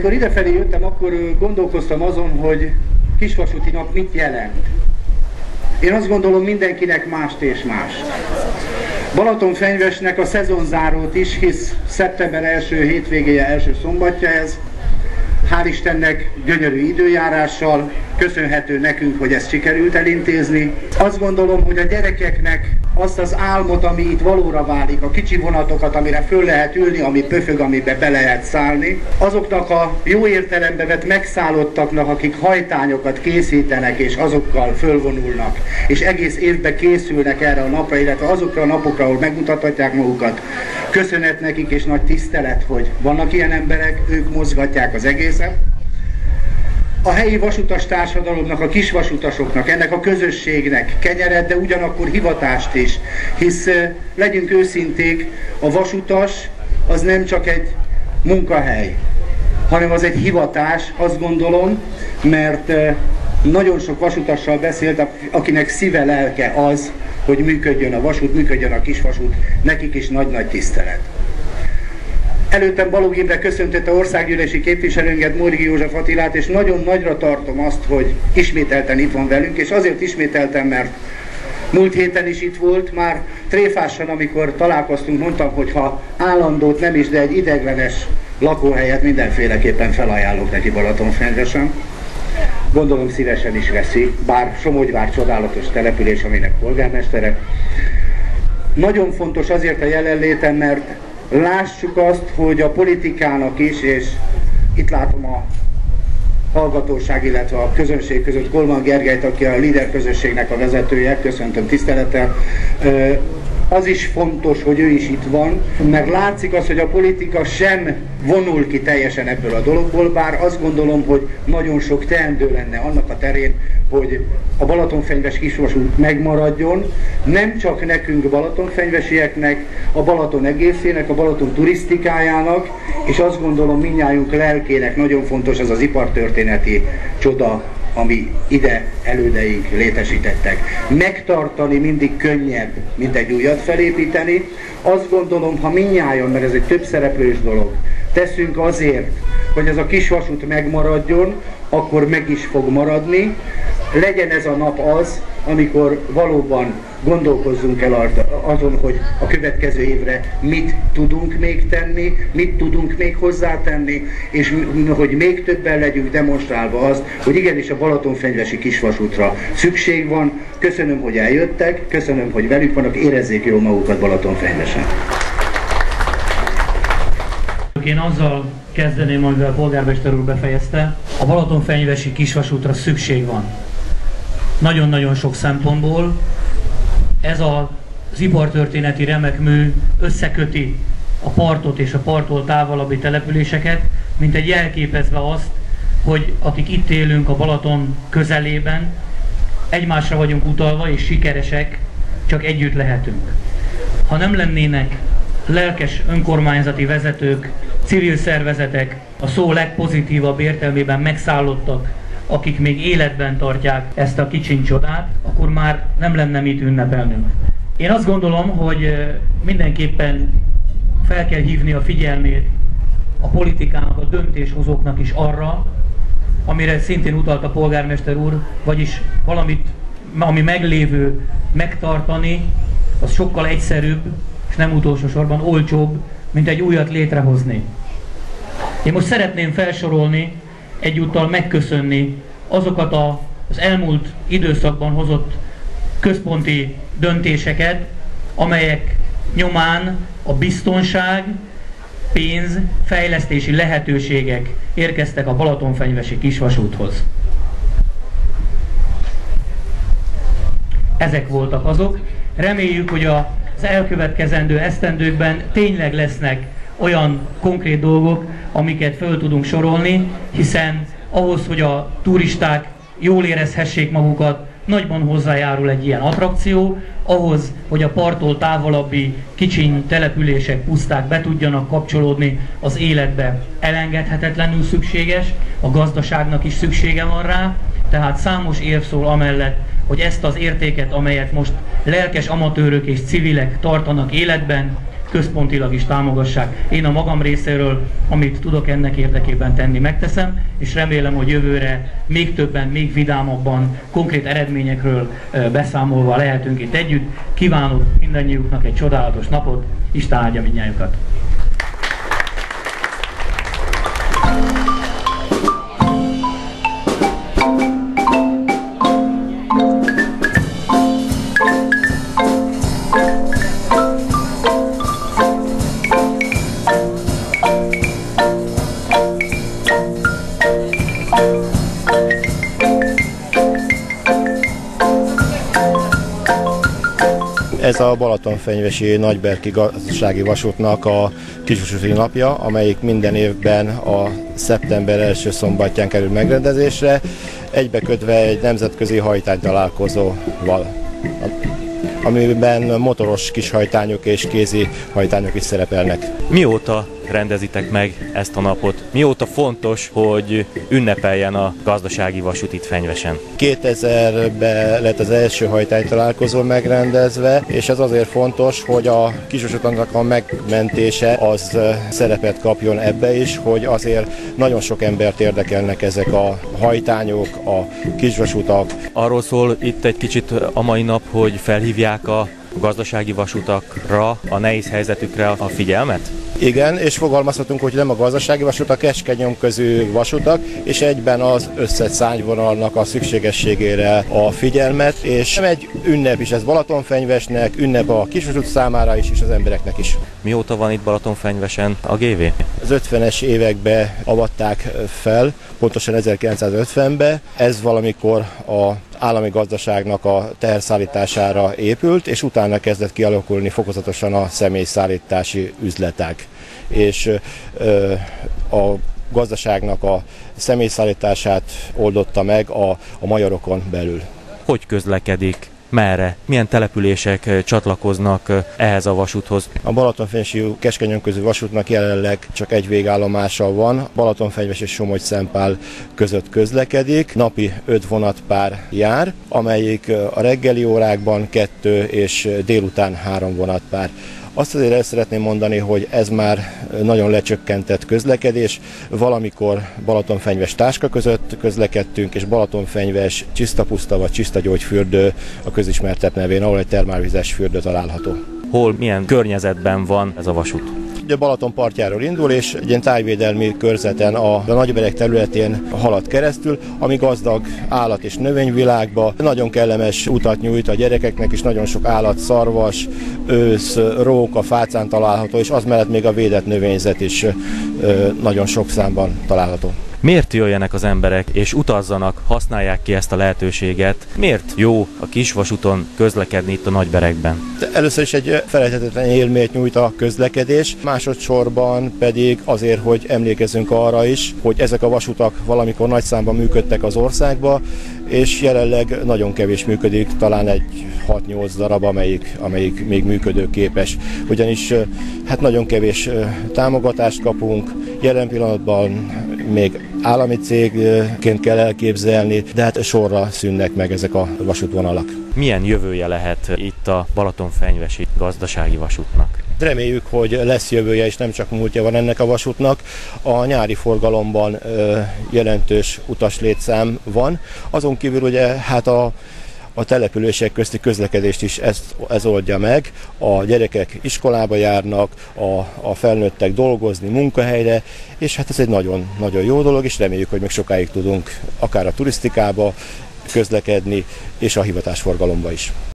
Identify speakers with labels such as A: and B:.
A: Amikor idefelé jöttem, akkor gondolkoztam azon, hogy kisvasúti nap mit jelent. Én azt gondolom, mindenkinek mást és mást. Balatonfenyvesnek a szezonzárót is, hisz szeptember első hétvégéje, első szombatja ez. Hál' Istennek gyönyörű időjárással, köszönhető nekünk, hogy ezt sikerült elintézni. Azt gondolom, hogy a gyerekeknek azt az álmot, ami itt valóra válik, a kicsi vonatokat, amire föl lehet ülni, ami pöfög, amibe be lehet szállni, azoknak a jó értelembe vett megszállottaknak, akik hajtányokat készítenek és azokkal fölvonulnak, és egész évben készülnek erre a napra, illetve azokra a napokra, ahol megmutathatják magukat. Köszönet nekik és nagy tisztelet, hogy vannak ilyen emberek, ők mozgatják az egészet. A helyi vasutas társadalomnak, a kisvasutasoknak, ennek a közösségnek kenyeret, de ugyanakkor hivatást is, hisz legyünk őszinték, a vasutas az nem csak egy munkahely, hanem az egy hivatás, azt gondolom, mert nagyon sok vasutassal beszéltem, akinek szíve, lelke az, hogy működjön a vasút, működjön a kisvasút, nekik is nagy-nagy tisztelet. Előttem Balogh Imre köszöntette országgyűlési képviselőnket, Morgi József Attilát, és nagyon nagyra tartom azt, hogy ismételten itt van velünk, és azért ismételtem, mert múlt héten is itt volt, már tréfásan, amikor találkoztunk, mondtam, hogy ha állandót nem is, de egy ideiglenes lakóhelyet mindenféleképpen felajánlok neki Balatonfenyvesen. Gondolom szívesen is veszi, bár Somogyvár csodálatos település, aminek polgármestere. Nagyon fontos azért a jelenlétem, mert lássuk azt, hogy a politikának is, és itt látom a hallgatóság, illetve a közönség között Kolman Gergelyt, aki a LEADER közösségnek a vezetője, köszöntöm tisztelettel. Az is fontos, hogy ő is itt van, mert látszik az, hogy a politika sem vonul ki teljesen ebből a dologból, bár azt gondolom, hogy nagyon sok teendő lenne annak a terén, hogy a balatonfenyves kisvasút megmaradjon, nem csak nekünk balatonfenyvesieknek, a Balaton egészének, a Balaton turisztikájának, és azt gondolom mindnyájunk lelkének nagyon fontos az az ipartörténeti csoda, ami ide elődeink létesítettek. Megtartani mindig könnyebb, mint egy újat felépíteni. Azt gondolom, ha mindnyájan, mert ez egy többszereplős dolog, teszünk azért, hogy ez a kisvasút megmaradjon, akkor meg is fog maradni. Legyen ez a nap az, amikor valóban gondolkozzunk el azon, hogy a következő évre mit tudunk még tenni, mit tudunk még hozzátenni, és hogy még többen legyünk demonstrálva azt, hogy igenis a balatonfenyvesi kisvasútra szükség van. Köszönöm, hogy eljöttek, köszönöm, hogy velük vannak, érezzék jól magukat Balatonfenyvesen.
B: Én azzal kezdeném, amivel a polgármester úr befejezte, a balatonfenyvesi kisvasútra szükség van. Nagyon-nagyon sok szempontból. Ez az ipartörténeti remek mű összeköti a partot és a parttól távolabbi településeket, mint egy jelképezve azt, hogy akik itt élünk a Balaton közelében, egymásra vagyunk utalva és sikeresek, csak együtt lehetünk. Ha nem lennének lelkes önkormányzati vezetők, civil szervezetek, a szó legpozitívabb értelmében megszállottak, akik még életben tartják ezt a kicsiny csodát, akkor már nem lenne mit ünnepelnünk. Én azt gondolom, hogy mindenképpen fel kell hívni a figyelmét a politikának, a döntéshozóknak is arra, amire szintén utalt a polgármester úr, vagyis valamit, ami meglévő, megtartani, az sokkal egyszerűbb, és nem utolsó sorban olcsóbb, mint egy újat létrehozni. Én most szeretném felsorolni, egyúttal megköszönni azokat az elmúlt időszakban hozott központi döntéseket, amelyek nyomán a biztonság, pénz, fejlesztési lehetőségek érkeztek a balatonfenyvesi kisvasúthoz. Ezek voltak azok. Reméljük, hogy az elkövetkezendő esztendőkben tényleg lesznek olyan konkrét dolgok, amiket föl tudunk sorolni, hiszen ahhoz, hogy a turisták jól érezhessék magukat, nagyban hozzájárul egy ilyen attrakció, ahhoz, hogy a parttól távolabbi kicsiny települések, puszták be tudjanak kapcsolódni az életbe, elengedhetetlenül szükséges, a gazdaságnak is szüksége van rá, tehát számos érv szól amellett, hogy ezt az értéket, amelyet most lelkes amatőrök és civilek tartanak életben, központilag is támogassák. Én a magam részéről, amit tudok ennek érdekében tenni, megteszem, és remélem, hogy jövőre még többen, még vidámabban, konkrét eredményekről beszámolva lehetünk itt együtt. Kívánok mindannyiuknak egy csodálatos napot, Isten áldja mindnyájukat!
C: Ez a Balatonfenyvesi Nagyberki Gazdasági Vasútnak a kisvasúti napja, amelyik minden évben a szeptember első szombatján kerül megrendezésre, egybekötve egy nemzetközi hajtánytalálkozóval, amiben motoros kishajtányok és kézi hajtányok is szerepelnek.
D: Mióta rendezitek meg ezt a napot? Mióta fontos, hogy ünnepeljen a gazdasági vasút itt Fenyvesen?
C: 2000-ben lett az első hajtánytalálkozó megrendezve, és ez azért fontos, hogy a kisvasútnak a megmentése az szerepet kapjon ebbe is, hogy azért nagyon sok embert érdekelnek ezek a hajtányok, a kisvasutak.
D: Arról szól itt egy kicsit a mai nap, hogy felhívják a gazdasági vasutakra, a nehéz helyzetükre a figyelmet?
C: Igen, és fogalmazhatunk, hogy nem a gazdasági vasút, a keskenyomközű vasutak, és egyben az összes szárnyvonalnak a szükségességére a figyelmet, és egy ünnep is ez Balatonfenyvesnek, ünnep a kisvasút számára is, és az embereknek is.
D: Mióta van itt Balatonfenyvesen a GV?
C: Az 50-es években avatták fel, pontosan 1950-ben. Ez valamikor a állami gazdaságnak a teherszállítására épült, és utána kezdett kialakulni fokozatosan a személyszállítási üzletek. És a gazdaságnak a személyszállítását oldotta meg a magyarokon belül.
D: Hogy közlekedik? Merre? Milyen települések csatlakoznak ehhez a vasúthoz?
C: A Balatonfenyvesi Keskenyomközű vasútnak jelenleg csak egy végállomása van. Balatonfenyves és Somogy-Szentpál között közlekedik. Napi 5 vonatpár jár, amelyik a reggeli órákban 2 és délután 3 vonatpár. Azt azért el szeretném mondani, hogy ez már nagyon lecsökkentett közlekedés. Valamikor Balatonfenyves Táska között közlekedtünk, és Balatonfenyves Csisztapuszta vagy Csisztagyógyfürdő a közismertebb nevén, ahol egy termálvizes fürdő található.
D: Hol, milyen környezetben van ez a vasút?
C: A Balaton partjáról indul, és egy ilyen tájvédelmi körzeten a Nagybereg területén halad keresztül, ami gazdag állat- és növényvilágba. Nagyon kellemes utat nyújt a gyerekeknek is, nagyon sok állat, szarvas, ősz, róka, fácán található, és az mellett még a védett növényzet is nagyon sok számban található.
D: Miért jöjjenek az emberek és utazzanak, használják ki ezt a lehetőséget? Miért jó a kisvasúton közlekedni itt a Nagyberegben?
C: Először is egy felejthetetlen élményt nyújt a közlekedés, másodszorban pedig azért, hogy emlékezzünk arra is, hogy ezek a vasutak valamikor nagy számban működtek az országba, és jelenleg nagyon kevés működik, talán egy 6-8 darab, amelyik még működőképes. Ugyanis hát nagyon kevés támogatást kapunk, jelen pillanatban még állami cégként kell elképzelni, de hát sorra szűnnek meg ezek a vasútvonalak.
D: Milyen jövője lehet itt a Balatonfenyvesi Gazdasági Vasútnak?
C: Reméljük, hogy lesz jövője, és nem csak múltja van ennek a vasútnak. A nyári forgalomban jelentős utaslétszám van. Azon kívül ugye hát a települések közti közlekedést is ez oldja meg. A gyerekek iskolába járnak, a felnőttek dolgozni, munkahelyre, és hát ez egy nagyon, nagyon jó dolog, és reméljük, hogy még sokáig tudunk akár a turisztikába közlekedni, és a hivatásforgalomba is.